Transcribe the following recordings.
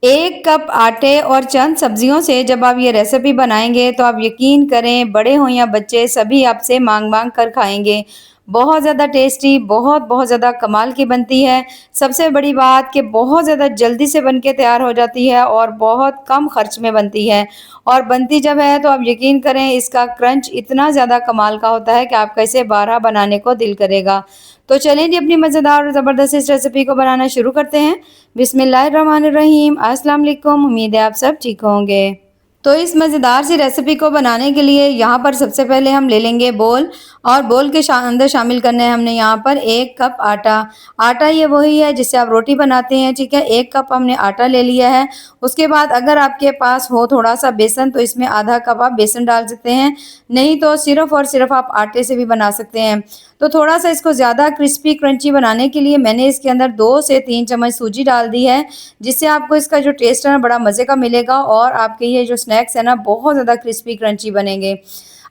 1 cup आटे और चंद सब्जियों से जब आप ये रेसिपी बनाएँगे तो आप यकीन करें बड़े हों या बच्चे सभी आपसे माँग-माँग कर खाएँगे। बहुत ज़्यादा टेस्टी, बहुत ज़्यादा कमाल की बनती है। सबसे बड़ी बात कि बहुत ज़्यादा जल्दी से बन के तैयार हो जाती है और बहुत कम खर्च में बनती है। और बनती जब है तो आप यकीन करें इसका क्रंच इतना ज़्यादा कमाल का होता है कि आपका इसे बारहा बनाने को दिल करेगा। तो चलें जी अपनी मज़ेदार और ज़बरदस्त इस रेसिपी को बनाना शुरू करते हैं। बिस्मिल्लाहिर्रहमानिर्रहीम। अस्सलाम वालेकुम। उम्मीद है आप सब ठीक होंगे। तो इस मज़ेदार सी रेसिपी को बनाने के लिए यहाँ पर सबसे पहले हम ले लेंगे बोल और बोल के अंदर शामिल करना है हमने यहाँ पर 1 कप आटा। आटा ये वही है जिससे आप रोटी बनाते हैं, ठीक है। 1 कप हमने आटा ले लिया है। उसके बाद अगर आपके पास हो थोड़ा-सा बेसन तो इसमें आधा कप आप बेसन डाल सकते हैं, नहीं तो सिर्फ़ और सिर्फ़ आप आटे से भी बना सकते हैं। तो थोड़ा-सा इसको ज़्यादा क्रिस्पी क्रंची बनाने के लिए मैंने इसके अंदर 2 से 3 चम्मच सूजी डाल दी है, जिससे आपको इसका जो टेस्ट है ना बड़ा मज़े का मिलेगा और आपके ये जो स्नैक्स है ना बहुत ज़्यादा क्रिस्पी क्रंची बनेंगे।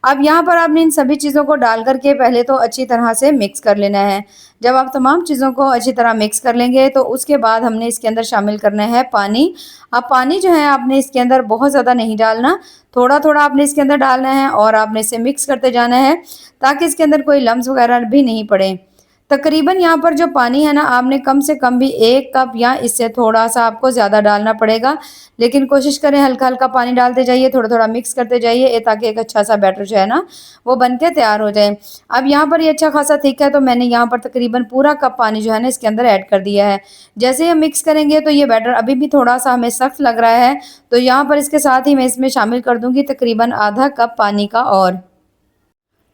अब यहाँ पर आपने इन सभी चीज़ों को डाल कर के पहले तो अच्छी तरह से मिक्स कर लेना है। जब आप तमाम चीज़ों को अच्छी तरह मिक्स कर लेंगे तो उसके बाद हमने इसके अंदर शामिल करना है पानी। अब पानी जो है आपने इसके अंदर बहुत ज़्यादा नहीं डालना, थोड़ा-थोड़ा आपने इसके अंदर डालना है और आपने इसे मिक्स करते जाना है ताकि इसके अंदर कोई लम्स वगैरह भी नहीं पड़े। तकरीबन यहाँ पर जो पानी है ना आपने कम से कम भी 1 कप या इससे थोड़ा-सा आपको ज़्यादा डालना पड़ेगा। लेकिन कोशिश करें हल्का-हल्का पानी डालते जाइए, थोड़ा-थोड़ा मिक्स करते जाइए ताकि एक अच्छा-सा बैटर जो है ना वो बन के तैयार हो जाए। अब यहाँ पर ये अच्छा खासा थिक है तो मैंने यहाँ पर तकरीबन पूरा कप पानी जो है ना इसके अंदर ऐड कर दिया है। जैसे ही हम मिक्स करेंगे तो ये बैटर अभी भी थोड़ा-सा हमें सख्त लग रहा है, तो यहाँ पर इसके साथ ही मैं इसमें शामिल कर दूँगी तकरीबन आधा कप पानी का और।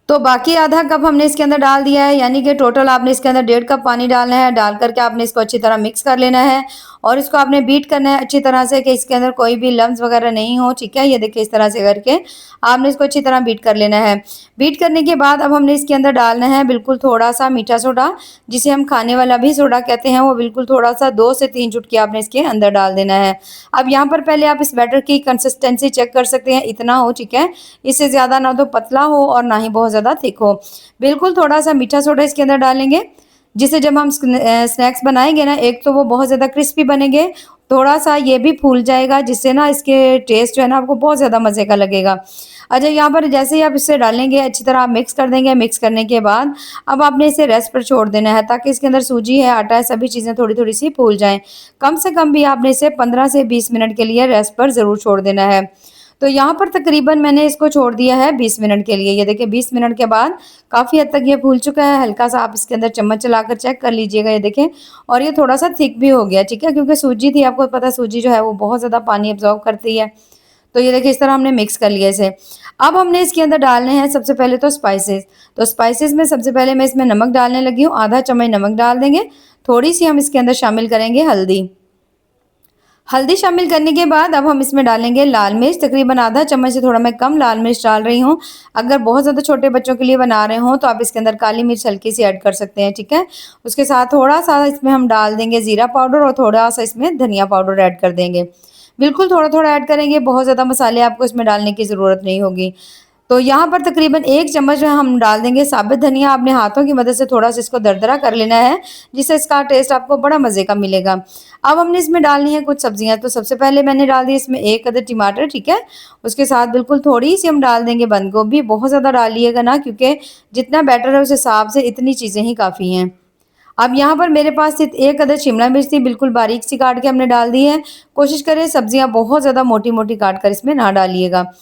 तो बाकी आधा कप हमने इसके अंदर डाल दिया है, यानी कि टोटल आपने इसके अंदर 1.5 कप पानी डालना है। डाल करके आपने इसको अच्छी तरह मिक्स कर लेना है और इसको आपने बीट करना है अच्छी तरह से कि इसके अंदर कोई भी लम्स वगैरह नहीं हो, ठीक है। ये देखिए इस तरह से करके आपने इसको अच्छी तरह बीट कर लेना है। बीट करने के बाद अब हमने इसके अंदर डालना है बिल्कुल थोड़ा-सा मीठा सोडा, जिसे हम खाने वाला भी सोडा कहते हैं, वो बिल्कुल थोड़ा-सा 2 से 3 चुटकी आपने इसके अंदर डाल देना है। अब यहाँ पर पहले आप इस बैटर की कंसिस्टेंसी चेक कर सकते हैं, इतना हो, ठीक है। इससे ज़्यादा ना तो पतला हो और ना ही बहुत ज़्यादा थिक हो। बिल्कुल थोड़ा-सा मीठा सोडा इसके अंदर डालेंगे, जिससे जब हम स्नैक्स बनाएँगे ना, एक तो वो बहुत ज़्यादा क्रिस्पी बनेंगे, थोड़ा-सा ये भी फूल जाएगा, जिससे ना इसके टेस्ट जो है ना आपको बहुत ज़्यादा मज़े का लगेगा। अच्छा, यहाँ पर जैसे ही आप इसे डालेंगे अच्छी तरह आप मिक्स कर देंगे। मिक्स करने के बाद अब आपने इसे रेस्ट पर छोड़ देना है ताकि इसके अंदर सूजी है, आटा है, सभी चीज़ें थोड़ी-थोड़ी सी फूल जाएँ। कम से कम भी आपने इसे 15 से 20 मिनट के लिए रेस्ट पर ज़रूर छोड़ देना है। तो यहाँ पर तकरीबन मैंने इसको छोड़ दिया है 20 मिनट के लिए। ये देखिए 20 मिनट के बाद काफ़ी हद तक ये फूल चुका है। हल्का-सा आप इसके अंदर चम्मच चलाकर चेक कर लीजिएगा, ये देखें। और ये थोड़ा-सा थिक भी हो गया, ठीक है, क्योंकि सूजी थी, आपको पता है सूजी जो है वो बहुत ज़्यादा पानी अब्ज़ॉर्ब करती है। तो ये देखिए इस तरह हमने मिक्स कर लिया इसे। अब हमने इसके अंदर डालने हैं सबसे पहले तो स्पाइसेस। तो स्पाइसेस में सबसे पहले मैं इसमें नमक डालने लगी हूँ, आधा चम्मच नमक डाल देंगे। थोड़ी-सी हम इसके अंदर शामिल करेंगे हल्दी। हल्दी शामिल करने के बाद अब हम इसमें डालेंगे लाल मिर्च, तकरीबन आधा चम्मच से थोड़ा मैं कम लाल मिर्च डाल रही हूँ। अगर बहुत ज़्यादा छोटे बच्चों के लिए बना रहे हों तो आप इसके अंदर काली मिर्च हल्की सी ऐड कर सकते हैं, ठीक है। उसके साथ थोड़ा-सा इसमें हम डाल देंगे ज़ीरा पाउडर और थोड़ा-सा इसमें धनिया पाउडर ऐड कर देंगे। बिल्कुल थोड़ा-थोड़ा ऐड करेंगे, बहुत ज़्यादा मसाले आपको इसमें डालने की ज़रूरत नहीं होगी। तो यहाँ पर तकरीबन 1 चम्मच जो है हम डाल देंगे साबित धनिया। अपने हाथों की मदद से थोड़ा-सा इसको दरदरा कर लेना है, जिससे इसका टेस्ट आपको बड़ा मज़े का मिलेगा। अब हमने इसमें डालनी है कुछ सब्जियाँ, तो सबसे पहले मैंने डाल दी इसमें 1 अदद टमाटर, ठीक है। उसके साथ बिल्कुल थोड़ी-सी हम डाल देंगे बंद गोभी, बहुत ज़्यादा डालिएगा ना, क्योंकि जितना बैटर है उस हिसाब से इतनी चीज़ें ही काफ़ी हैं। अब यहाँ पर मेरे पास सिर्फ 1 अदद शिमला मिर्च थी, बिल्कुल बारीक सी काट के हमने डाल दी है। कोशिश करें सब्जियाँ बहुत ज़्यादा मोटी-मोटी काट कर इसमें ना डालिएगा।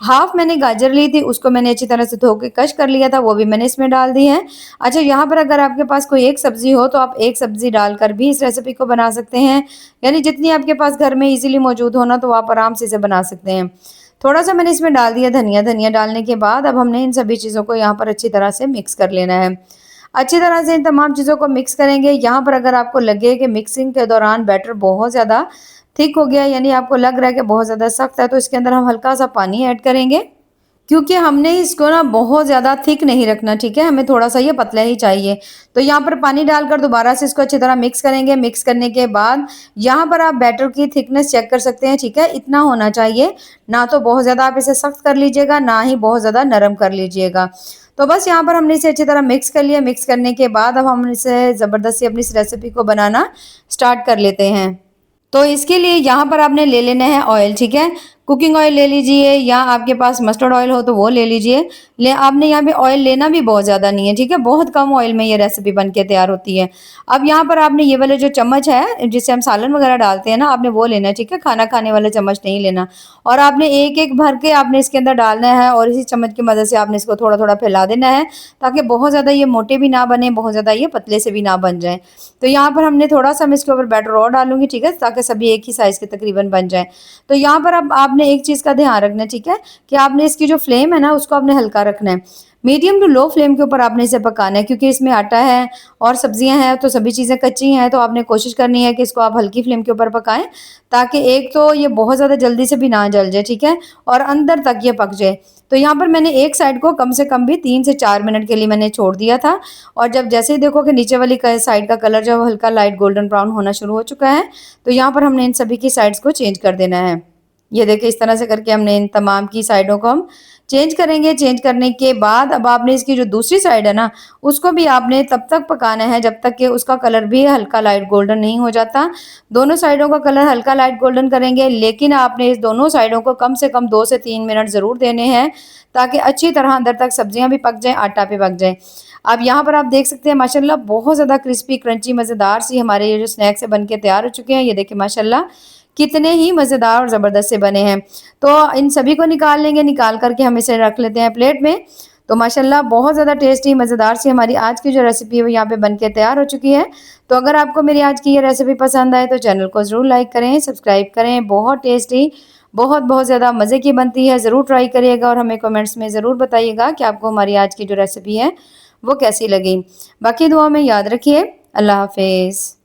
हाफ़ मैंने गाजर ली थी, उसको मैंने अच्छी तरह से धो के कश कर लिया था, वो भी मैंने इसमें डाल दी है। अच्छा, यहाँ पर अगर आपके पास कोई एक सब्ज़ी हो तो आप एक सब्ज़ी डालकर भी इस रेसिपी को बना सकते हैं। यानी जितनी आपके पास घर में ईज़िली मौजूद हो ना, तो आप आराम से इसे बना सकते हैं। थोड़ा-सा मैंने इसमें डाल दिया धनिया। धनिया डालने के बाद अब हमने इन सभी चीज़ों को यहाँ पर अच्छी तरह से मिक्स कर लेना है। अच्छी तरह से इन तमाम चीज़ों को मिक्स करेंगे। यहाँ पर अगर आपको लगे कि मिक्सिंग के दौरान बैटर बहुत ज़्यादा थिक हो गया, यानी आपको लग रहा है कि बहुत ज़्यादा सख्त है, तो इसके अंदर हम हल्का-सा पानी ऐड करेंगे, क्योंकि हमने इसको ना बहुत ज़्यादा थिक नहीं रखना, ठीक है, हमें थोड़ा-सा ये पतला ही चाहिए। तो यहाँ पर पानी डालकर दोबारा से इसको अच्छी तरह मिक्स करेंगे। मिक्स करने के बाद यहाँ पर आप बैटर की थिकनेस चेक कर सकते हैं, ठीक है, इतना होना चाहिए। ना तो बहुत ज़्यादा आप इसे सख्त कर लीजिएगा, ना ही बहुत ज़्यादा नरम कर लीजिएगा। तो बस यहाँ पर हमने इसे अच्छी तरह मिक्स कर लिया। मिक्स करने के बाद अब हम इसे ज़बरदस्ती अपनी इस रेसिपी को बनाना स्टार्ट कर लेते हैं। तो इसके लिए यहाँ पर आपने ले लेना है ऑयल, ठीक है? कुकिंग ऑयल ले लीजिए या आपके पास मस्टर्ड ऑयल हो तो वो ले लीजिए। आपने यहाँ पे ऑयल लेना भी बहुत ज़्यादा नहीं है, ठीक है? बहुत कम ऑयल में ये रेसिपी बन के तैयार होती है। अब यहाँ पर आपने ये वाले जो चम्मच है, जिससे हम सालन वगैरह डालते हैं ना, आपने वो लेना है, ठीक है? खाना खाने वाला चम्मच नहीं लेना। और आपने एक-एक भर के आपने इसके अंदर डालना है और इसी चम्मच की मदद से आपने इसको थोड़ा-थोड़ा फैला देना है, ताकि बहुत ज़्यादा ये मोटे भी ना बने, बहुत ज़्यादा ये पतले से भी ना बन जाएँ। तो यहाँ पर हमने थोड़ा-सा मैं इसके ऊपर बैटर और डालूँगी, ठीक है? ताकि सभी एक ही साइज़ के तकरीबन बन जाएँ। तो यहाँ पर अब आपने एक चीज़ का ध्यान रखना है, ठीक है? कि आपने इसकी जो फ्लेम है ना, उसको आपने हल्का रखना है। मीडियम टू लो फ्लेम के ऊपर आपने इसे पकाना है, क्योंकि इसमें आटा है और सब्जियाँ हैं, तो सभी चीज़ें कच्ची हैं, तो आपने कोशिश करनी है कि इसको आप हल्की फ्लेम के ऊपर पकाएँ, ताकि एक तो ये बहुत ज़्यादा जल्दी से भी ना जल जाए, ठीक है? और अंदर तक ये पक जाए। तो यहाँ पर मैंने एक साइड को कम से कम भी 3 से 4 मिनट के लिए मैंने छोड़ दिया था, और जब जैसे ही देखो कि नीचे वाली साइड का कलर जो है वो हल्का लाइट गोल्डन ब्राउन होना शुरू हो चुका है, तो यहाँ पर हमने इन सभी की साइड्स को चेंज कर देना है। ये देखिए इस तरह से करके हमने इन तमाम की साइडों को हम चेंज करेंगे। चेंज करने के बाद अब आपने इसकी जो दूसरी साइड है ना, उसको भी आपने तब तक पकाना है जब तक कि उसका कलर भी हल्का लाइट गोल्डन नहीं हो जाता। दोनों साइडों का कलर हल्का लाइट गोल्डन करेंगे, लेकिन आपने इस दोनों साइडों को कम से कम 2 से 3 मिनट ज़रूर देने हैं, ताकि अच्छी तरह अंदर तक सब्जियाँ भी पक जाएँ, आटा भी पक जाए। अब यहाँ पर आप देख सकते हैं माशाल्लाह बहुत ज़्यादा क्रिस्पी, क्रंची, मज़ेदार सी हमारे ये जो स्नैक्स है बन के तैयार हो चुके हैं। ये देखिए माशाल्लाह कितने ही मज़ेदार और ज़बरदस्त से बने हैं। तो इन सभी को निकाल लेंगे, निकाल कर के हम इसे रख लेते हैं प्लेट में। तो माशाल्लाह बहुत ज़्यादा टेस्टी, मज़ेदार सी हमारी आज की जो रेसिपी है वो यहाँ पे बन के तैयार हो चुकी है। तो अगर आपको मेरी आज की ये रेसिपी पसंद आए तो चैनल को ज़रूर लाइक करें, सब्सक्राइब करें। बहुत टेस्टी, बहुत ज़्यादा मज़े की बनती है। ज़रूर ट्राई करिएगा और हमें कमेंट्स में ज़रूर बताइएगा कि आपको हमारी आज की जो रेसिपी है वो कैसी लगी। बाकी दुआ में याद रखिए। अल्लाह हाफ़िज़।